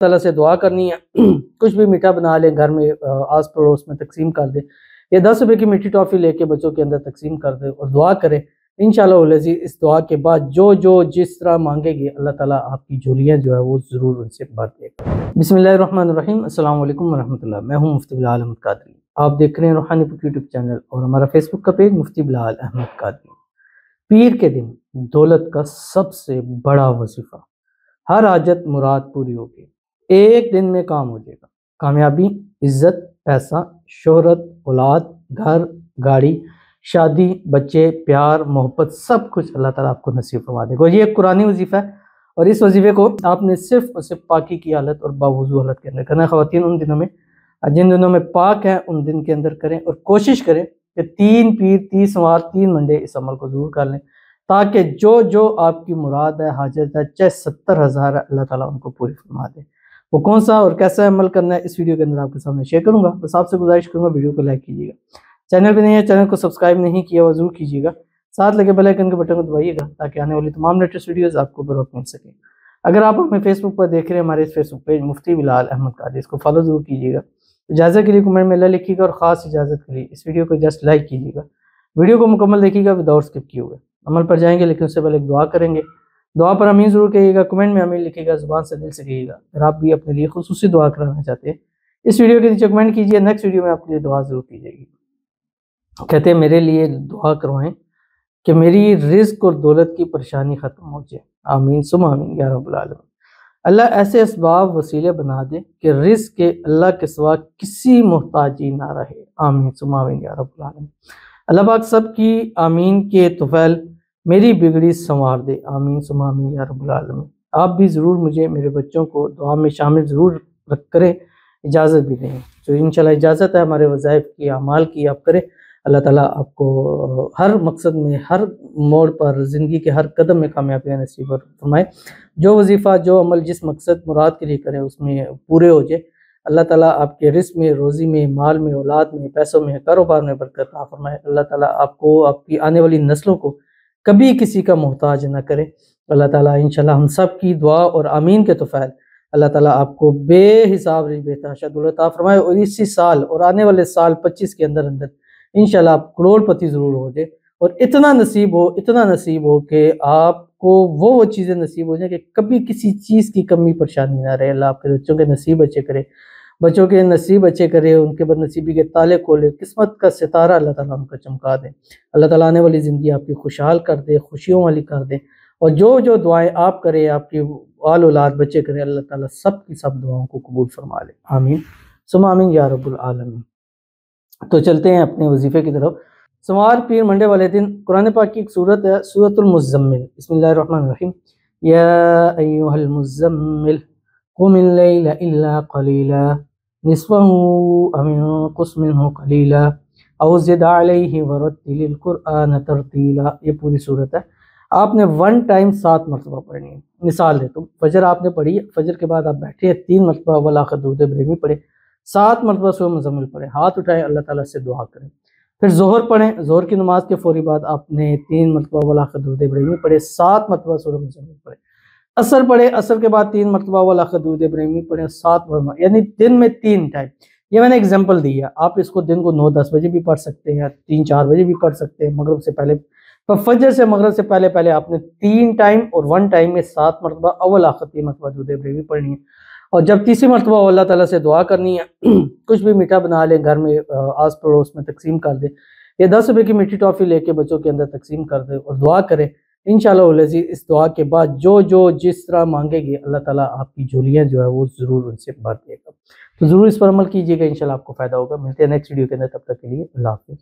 تعالیٰ سے دعا کرنی ہے کچھ بھی میٹھا بنا لیں گھر میں، آس پڑوس میں تقسیم کر دیں، یا 10 روپے کی میٹھی ٹافی لے کے بچوں کے اندر تقسیم کر دیں اور دعا کریں۔ انشاءاللہ العزیز اس دعا کے بعد جو جس طرح مانگے گے اللہ تعالیٰ آپ کی جھولیاں جو ہے وہ ضرور ان سے بھر دے گا۔ بسم اللہ الرحمن الرحیم۔ السلام علیکم ورحمۃ اللہ۔ میں ہوں مفتی بلال احمد قادری، آپ دیکھ رہے ہیں روحانی بک یوٹیوب چینل اور ہمارا فیس بک کا پیج مفتی بلال احمد قادری۔ پیر کے دن دولت کا سب سے بڑا وظیفہ، ہر حاجت مراد پوری ہوگی، ایک دن میں کام ہو جائے گا، کامیابی، عزت، پیسہ، شہرت، اولاد، گھر، گاڑی، شادی، بچے، پیار، محبت، سب کچھ اللہ تعالیٰ آپ کو نصیب فرما دے گا۔ یہ ایک قرآنی وظیفہ ہے اور اس وظیفے کو آپ نے صرف اور صرف پاکی کی حالت اور باوضو حالت کے اندر کرنا ہے۔ خواتین ان دنوں میں جن دنوں میں پاک ہیں ان دن کے اندر کریں اور کوشش کریں کہ 3 پیر 30 سوار 3 منڈے اس عمل کو ضرور کر لیں، تاکہ جو آپ کی مراد ہے، حاجت ہے، چاہے 70,000 ہے، اللہ تعالیٰ ان کو پوری فرما دے۔ وہ کون سا اور کیسا عمل کرنا ہے اس ویڈیو کے اندر آپ کے سامنے شیئر کروں گا۔ بس آپ سے گزارش کروں گا ویڈیو کو لائک کیجیے گا، چینل پہ نہیں ہے چینل کو سبسکرائب نہیں کیا وہ ضرور کیجیے گا، ساتھ لگے بیل آئیکن کے بٹن کو دبائیے گا تاکہ آنے والی تمام لیٹسٹ ویڈیوز آپ کو بروقت مل سکیں۔ اگر آپ ہمیں فیس بک پر دیکھ رہے ہیں، ہمارے اس فیس بک پیج مفتی بلال احمد قادری، اس کو فالو ضرور کیجیے گا۔ اجازت کے لیے کمنٹ میں اللہ لکھیے گا اور خاص اجازت کے لیے اس ویڈیو کو جسٹ لائک کیجیے گا، ویڈیو کو مکمل دیکھیے گا وداؤٹ اسکپ کیے ہوئے۔ عمل پر جائیں گے لیکن اس سے پہلے ایک دعا کریں گے، دعا پر آمین ضرور کہیے گا، کمنٹ میں آمین لکھیے گا، زبان سے دل سے کہیے گا۔ اگر آپ بھی اپنے لیے خصوصی دعا کرانا چاہتے ہیں اس ویڈیو کے نیچے کمنٹ کیجیے، نیکسٹ ویڈیو میں آپ کے لیے دعا ضرور کی جائے گی۔ کہتے ہیں میرے لیے دعا کروائیں کہ میری رزق اور دولت کی پریشانی ختم ہو جائے، آمین ثم آمین یا رب العالمین۔ اللہ ایسے اسباب وسیلے بنا دے کہ رزق کے اللہ کے سوا کسی محتاجی نہ رہے، آمین ثم آمین یا رب العالمین۔ اللہ پاک سب کی آمین کے طفیل میری بگڑی سنوار دے، آمین ثم آمین یا رب العالمین۔ آپ بھی ضرور مجھے میرے بچوں کو دعا میں شامل ضرور رکھ کریں، اجازت بھی دیں تو انشاءاللہ اجازت ہے ہمارے وظائف کی، اعمال کی آپ کریں۔ اللہ تعالیٰ آپ کو ہر مقصد میں، ہر موڑ پر، زندگی کے ہر قدم میں کامیابیاں نصیب فرمائے۔ جو وظیفہ، جو عمل جس مقصد مراد کے لیے کریں اس میں پورے ہو جائے۔ اللہ تعالیٰ آپ کے رزق میں، روزی میں، مال میں، اولاد میں، پیسوں میں، کاروبار میں برکت عطا فرمائے۔ اللہ تعالیٰ آپ کو، آپ کی آنے والی نسلوں کو کبھی کسی کا محتاج نہ کرے۔ اللہ تعالیٰ انشاءاللہ ہم سب کی دعا اور آمین کے طفیل اللہ تعالیٰ آپ کو بے حساب بے تحاشا دولت عطا فرمائے، اور اسی سال اور آنے والے سال 25 کے اندر انشاءاللہ آپ کروڑ پتی ضرور ہو جائے، اور اتنا نصیب ہو کہ آپ کو وہ چیزیں نصیب ہو جائیں کہ کبھی کسی چیز کی کمی پریشانی نہ رہے۔ اللہ آپ کے بچوں کے نصیب اچھے کرے، بچوں کے نصیب اچھے کرے، ان کے بد نصیبی کے تالے کھولے، قسمت کا ستارہ اللہ تعالیٰ ان کا چمکا دے۔ اللہ تعالیٰ آنے والی زندگی آپ کی خوشحال کر دے، خوشیوں والی کر دے، اور جو دعائیں آپ کرے، آپ کی آل اولاد بچے کرے، اللہ تعالیٰ سب کی سب دعاؤں کو قبول فرما لے، آمین ثم آمین یا رب العالمین۔ تو چلتے ہیں اپنے وظیفے کی طرف۔ سوار پیر منڈے والے دن قرآن پاک کی ایک سورت ہے، سورۃ المزمل۔ بسم اللہ الرحمن الرحیم۔ یا ایھا المزمل قم اللیل الا قلیلا نصفہ او انقص منہ قلیلا او زد علیہ ورتل القرآن ترتیلا۔ یہ پوری سورت ہے، آپ نے 1 ٹائم 7 مرتبہ پڑھنی ہے۔ مثال دے تو فجر آپ نے پڑھی، فجر کے بعد آپ بیٹھے 3 مرتبہ ولاخ درود ابراہیمی پڑھے، 7 مرتبہ سورۃ مزمل پڑھیں، ہاتھ اٹھائیں، اللہ تعالیٰ سے دعا کریں۔ پھر ظہر پڑھیں، ظہر کی نماز کے فوری بعد آپ نے 3 مرتبہ ولاخ درود ابراہیمی پڑھے، 7 مرتبہ سورۃ مزمل پڑھیں۔ عصر پڑھے، عصر کے بعد 3 مرتبہ ولاخ درود ابراہیمی پڑھیں، 7 مرتبہ، یعنی دن میں 3 ٹائم۔ یہ میں نے ایگزامپل دی ہے، آپ اس کو دن کو 9-10 بجے بھی پڑھ سکتے ہیں، 3-4 بجے بھی پڑھ سکتے ہیں، مغرب سے پہلے، فجر سے مغرب سے پہلے آپ نے 3 ٹائم اور 1 ٹائم میں 7 مرتبہ اول آخر 3 مرتبہ درود ابراہیمی پڑھنی ہے۔ اور جب تیسری مرتبہ اللہ تعالیٰ سے دعا کرنی ہے کچھ بھی میٹھا بنا لیں گھر میں، آس پڑوس میں تقسیم کر دیں، یا 10 روپے کی میٹھی ٹافی لے کے بچوں کے اندر تقسیم کر دیں اور دعا کریں۔ انشاءاللہ العزیز اس دعا کے بعد جو جس طرح مانگے گے اللہ تعالیٰ آپ کی جھولیاں جو ہے وہ ضرور ان سے بھر دے گا۔ تو ضرور اس پر عمل کیجیے گا، انشاءاللہ آپ کو فائدہ ہوگا۔ ملتے ہیں نیکسٹ ویڈیو کے اندر، تب تک کے لیے اللہ حافظ۔